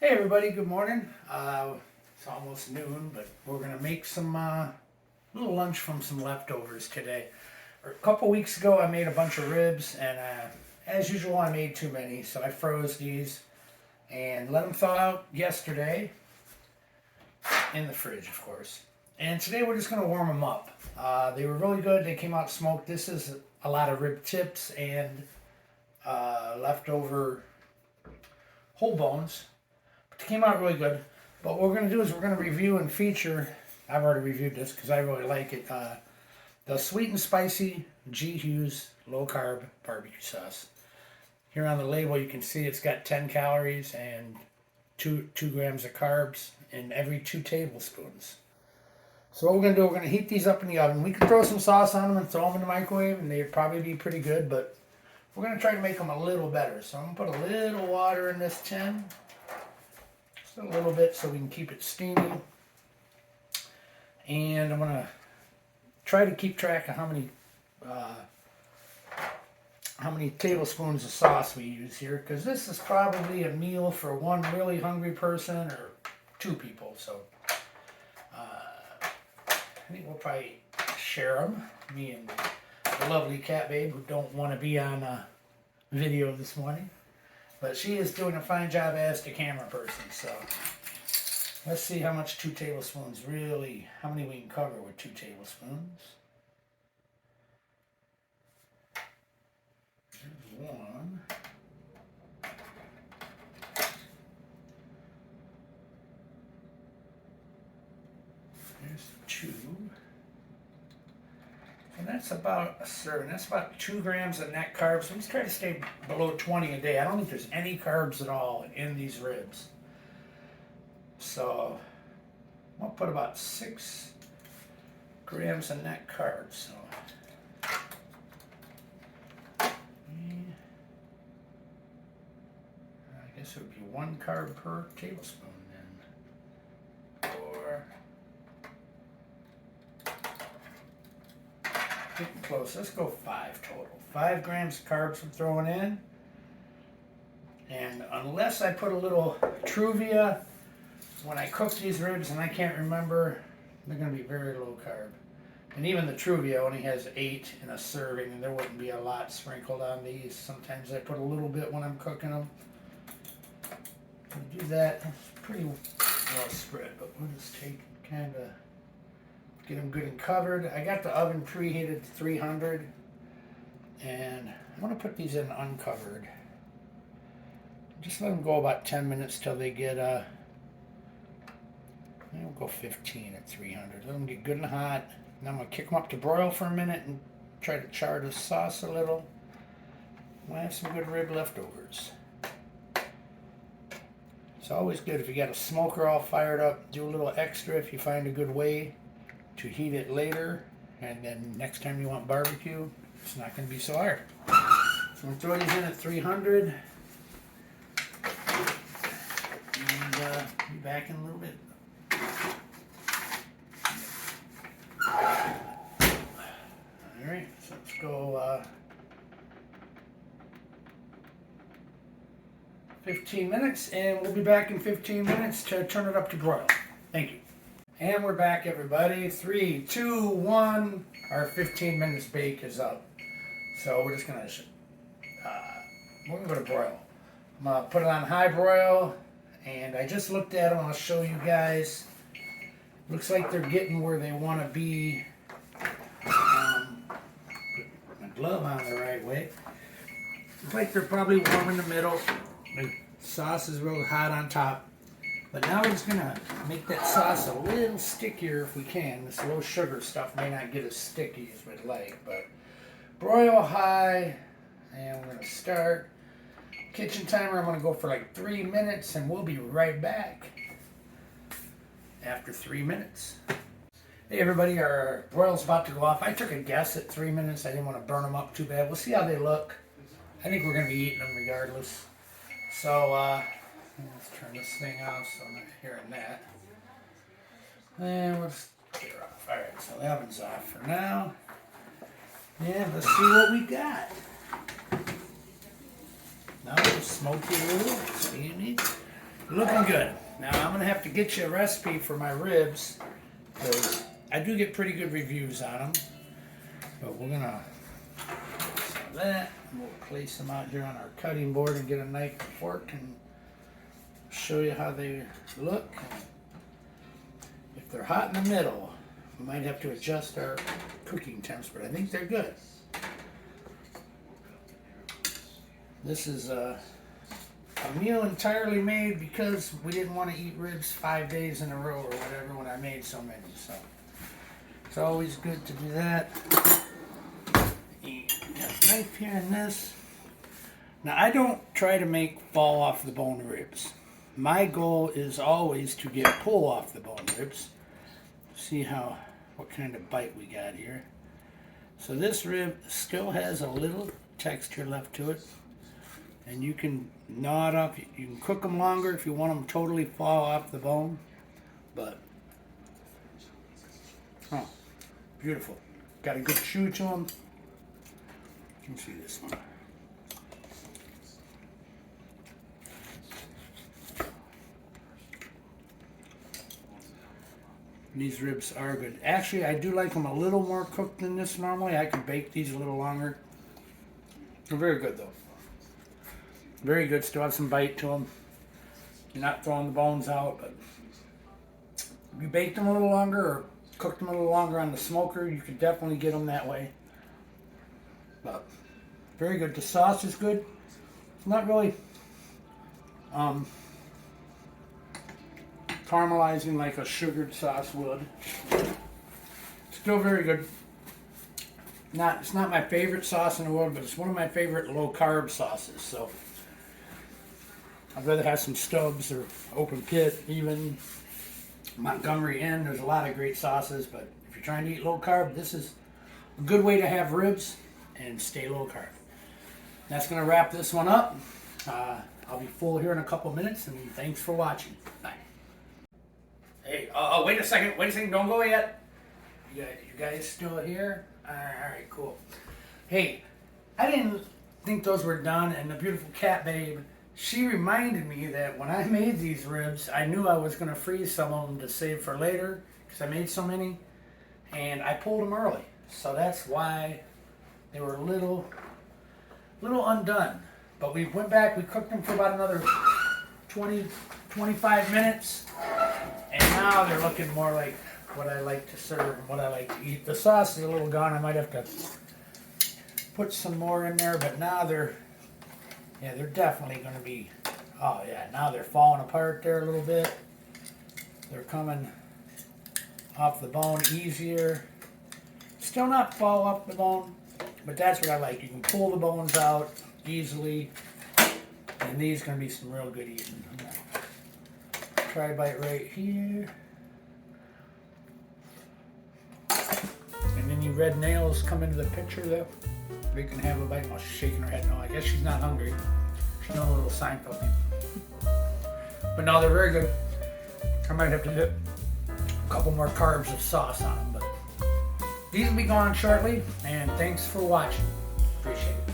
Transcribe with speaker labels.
Speaker 1: Hey everybody, good morning. It's almost noon, but we're gonna make some little lunch from some leftovers today. A couple weeks ago I made a bunch of ribs and as usual I made too many, so I froze these and let them thaw out yesterday in the fridge, of course. And today we're just gonna warm them up. They were really good, they came out smoked. This is a lot of rib tips and leftover whole bones. It came out really good. But what we're going to do is we're going to review and feature, I've already reviewed this because I really like it, the sweet and spicy Hughes low carb barbecue sauce. Here on the label you can see it's got 10 calories and 2 grams of carbs in every 2 tablespoons. So what we're going to do, we're going to heat these up in the oven. We could throw some sauce on them and throw them in the microwave and they'd probably be pretty good, but we're going to try to make them a little better. So I'm going to put a little water in this tin. A little bit so we can keep it steamy, and I'm gonna try to keep track of how many tablespoons of sauce we use here, because this is probably a meal for one really hungry person or 2 people. So I think we'll probably share them, me and the lovely cat babe who don't want to be on video this morning. But she is doing a fine job as the camera person, so let's see how much 2 tablespoons really, how many we can cover with 2 tablespoons. There's 1. There's 2. And that's about a serving. That's about 2 grams of net carbs. Let's try to stay below 20 a day. I don't think there's any carbs at all in these ribs. So I'll put about 6 grams of net carbs. So I guess it would be 1 carb per tablespoon then. Or getting close. Let's go 5 total. 5 grams of carbs I'm throwing in. And unless I put a little Truvia when I cook these ribs, and I can't remember, they're going to be very low carb. And even the Truvia only has 8 in a serving, and there wouldn't be a lot sprinkled on these. Sometimes I put a little bit when I'm cooking them. We do that. It's pretty well spread, but we'll just take kind of get them good and covered. I got the oven preheated to 300, and I'm going to put these in uncovered. Just let them go about 10 minutes till they get, we'll go 15 at 300. Let them get good and hot. And I'm going to kick them up to broil for a minute and try to char the sauce a little. We'll have some good rib leftovers. It's always good if you got a smoker all fired up, do a little extra if you find a good way to heat it later, and then next time you want barbecue, it's not going to be so hard. So I'm going to throw these in at 300, and be back in a little bit. Alright, so let's go 15 minutes, and we'll be back in 15 minutes to turn it up to broil. Thank you. And we're back, everybody. 3, 2, 1. Our 15 minutes bake is up. So we're just gonna go to broil. I'm gonna put it on high broil, and I just looked at them. I'll show you guys. Looks like they're getting where they want to be. Put my glove on the right way. Looks like they're probably warm in the middle. The sauce is real hot on top. But now we're just going to make that sauce a little stickier if we can. This low sugar stuff may not get as sticky as we'd like, but broil high, and we're going to start. Kitchen timer, I'm going to go for like 3 minutes, and we'll be right back after 3 minutes. Hey everybody, our broil's about to go off. I took a guess at 3 minutes. I didn't want to burn them up too bad. We'll see how they look. I think we're going to be eating them regardless. So, let's turn this thing off so I'm not hearing that. And we'll just get her off. Alright, so the oven's off for now. And let's see what we got. Now it's smoky a little, so you need Looking good. Now I'm gonna have to get you a recipe for my ribs, because I do get pretty good reviews on them. But we're gonna do that. We'll place them out here on our cutting board and get a knife and fork and show you how they look. If they're hot in the middle, we might have to adjust our cooking temps, but I think they're good. This is a meal entirely made because we didn't want to eat ribs 5 days in a row or whatever when I made so many. So it's always good to do that. Got a knife here and this. Now I don't try to make fall off the bone ribs. My goal is always to get pull off the bone ribs. See what kind of bite we got here. So this rib still has a little texture left to it. And you can gnaw it up. You can cook them longer if you want them to totally fall off the bone. But, oh, beautiful. Got a good chew to them. You can see this one. These ribs are good. Actually, I do like them a little more cooked than this normally. I can bake these a little longer. They're very good though. Very good. Still have some bite to them. You're not throwing the bones out, but if you baked them a little longer or cooked them a little longer on the smoker, you could definitely get them that way. But very good. The sauce is good. It's not really caramelizing like a sugared sauce would. Still very good. It's not my favorite sauce in the world, but it's one of my favorite low carb sauces. So I'd rather have some Stubbs or Open Pit, even Montgomery Inn. There's a lot of great sauces, but if you're trying to eat low carb, this is a good way to have ribs and stay low carb. That's going to wrap this one up. I'll be full here in a couple minutes, and thanks for watching. Bye. Hey, wait a second, don't go yet. You guys still here? All right, cool. Hey, I didn't think those were done, and the beautiful cat babe, she reminded me that when I made these ribs, I knew I was going to freeze some of them to save for later, because I made so many, and I pulled them early. So that's why they were a little undone. But we went back, we cooked them for about another 20, 25 minutes, and now they're looking more like what I like to serve and what I like to eat. The sauce is a little gone. I might have to put some more in there, but now they're definitely going to be, now they're falling apart there a little bit. They're coming off the bone easier. Still not fall off the bone, but that's what I like. You can pull the bones out easily, and these are going to be some real good eating. Try a bite right here. And then your red nails come into the picture there. We can have a bite while she's shaking her head. No, I guess she's not hungry. She's doing a little Seinfeld. But no, they're very good. I might have to dip a couple more carbs of sauce on them. But these will be gone shortly. And thanks for watching. Appreciate it.